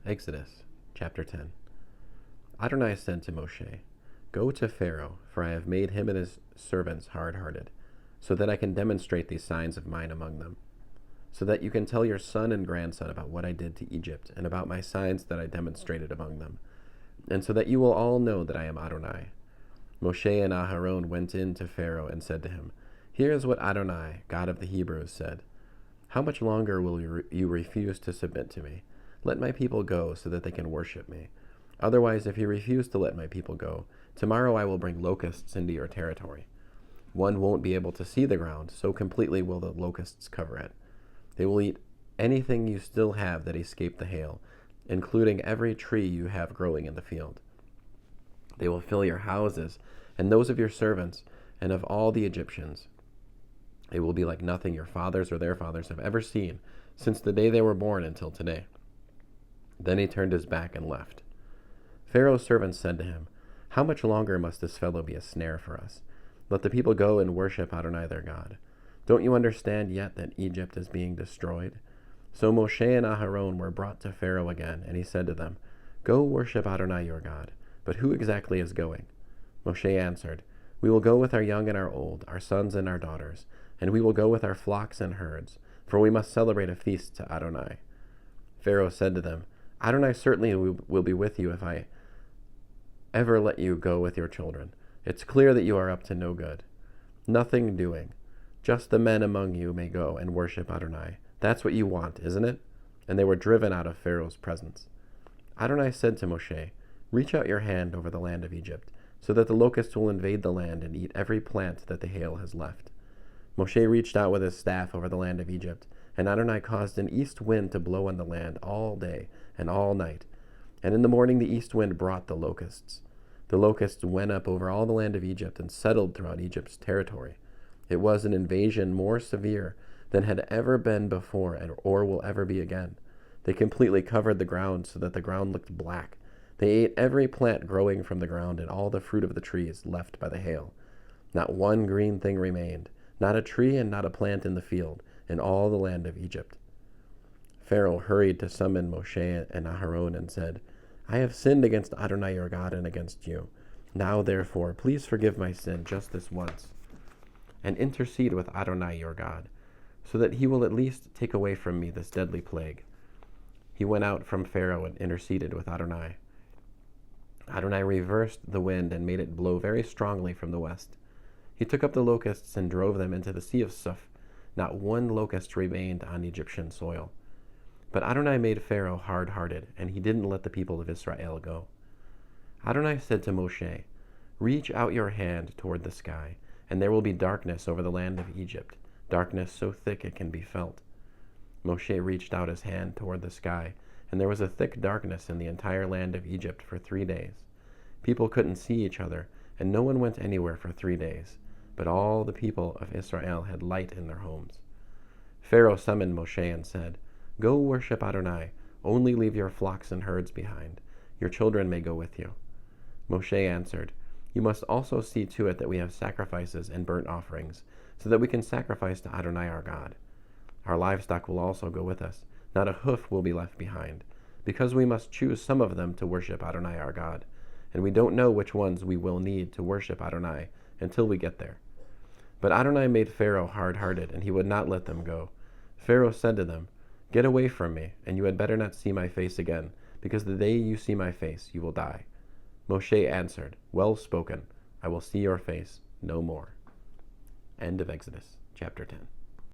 Exodus chapter 10. Adonai said to Moshe, "Go to Pharaoh, for I have made him and his servants hard-hearted, so that I can demonstrate these signs of mine among them, so that you can tell your son and grandson about what I did to Egypt and about my signs that I demonstrated among them, and so that you will all know that I am Adonai." Moshe and Aharon went in to Pharaoh and said to him, "Here is what Adonai, God of the Hebrews, said. How much longer will you refuse to submit to me? Let my people go so that they can worship me. Otherwise, if you refuse to let my people go, tomorrow I will bring locusts into your territory. One won't be able to see the ground, so completely will the locusts cover it. They will eat anything you still have that escaped the hail, including every tree you have growing in the field. They will fill your houses and those of your servants and of all the Egyptians. It will be like nothing your fathers or their fathers have ever seen since the day they were born until today." Then he turned his back and left. Pharaoh's servants said to him, "How much longer must this fellow be a snare for us? Let the people go and worship Adonai their God. Don't you understand yet that Egypt is being destroyed?" So Moshe and Aharon were brought to Pharaoh again, and he said to them, "Go worship Adonai your God. But who exactly is going?" Moshe answered, "We will go with our young and our old, our sons and our daughters, and we will go with our flocks and herds, for we must celebrate a feast to Adonai." Pharaoh said to them, "Adonai certainly will be with you if I ever let you go with your children. It's clear that you are up to no good. Nothing doing. Just the men among you may go and worship Adonai. That's what you want, isn't it?" And they were driven out of Pharaoh's presence. Adonai said to Moshe, "Reach out your hand over the land of Egypt, so that the locusts will invade the land and eat every plant that the hail has left." Moshe reached out with his staff over the land of Egypt, and Adonai caused an east wind to blow on the land all day and all night. And in the morning the east wind brought the locusts. The locusts went up over all the land of Egypt and settled throughout Egypt's territory. It was an invasion more severe than had ever been before or will ever be again. They completely covered the ground so that the ground looked black. They ate every plant growing from the ground and all the fruit of the trees left by the hail. Not one green thing remained, not a tree and not a plant in the field, in all the land of Egypt. Pharaoh hurried to summon Moshe and Aharon and said, "I have sinned against Adonai your God and against you. Now, therefore, please forgive my sin just this once, and intercede with Adonai your God, so that he will at least take away from me this deadly plague." He went out from Pharaoh and interceded with Adonai. Adonai reversed the wind and made it blow very strongly from the west. He took up the locusts and drove them into the Sea of Suf. Not one locust remained on Egyptian soil. But Adonai made Pharaoh hard-hearted, and he didn't let the people of Israel go. Adonai said to Moshe, "Reach out your hand toward the sky, and there will be darkness over the land of Egypt, darkness so thick it can be felt." Moshe reached out his hand toward the sky, and there was a thick darkness in the entire land of Egypt for 3 days. People couldn't see each other, and no one went anywhere for 3 days. But all the people of Israel had light in their homes. Pharaoh summoned Moshe and said, "Go worship Adonai. Only leave your flocks and herds behind. Your children may go with you." Moshe answered, "You must also see to it that we have sacrifices and burnt offerings, so that we can sacrifice to Adonai our God. Our livestock will also go with us. Not a hoof will be left behind, because we must choose some of them to worship Adonai our God, and we don't know which ones we will need to worship Adonai until we get there." But Adonai made Pharaoh hard-hearted, and he would not let them go. Pharaoh said to them, "Get away from me, and you had better not see my face again, because the day you see my face, you will die." Moshe answered, "Well spoken. I will see your face no more." End of Exodus, chapter 10.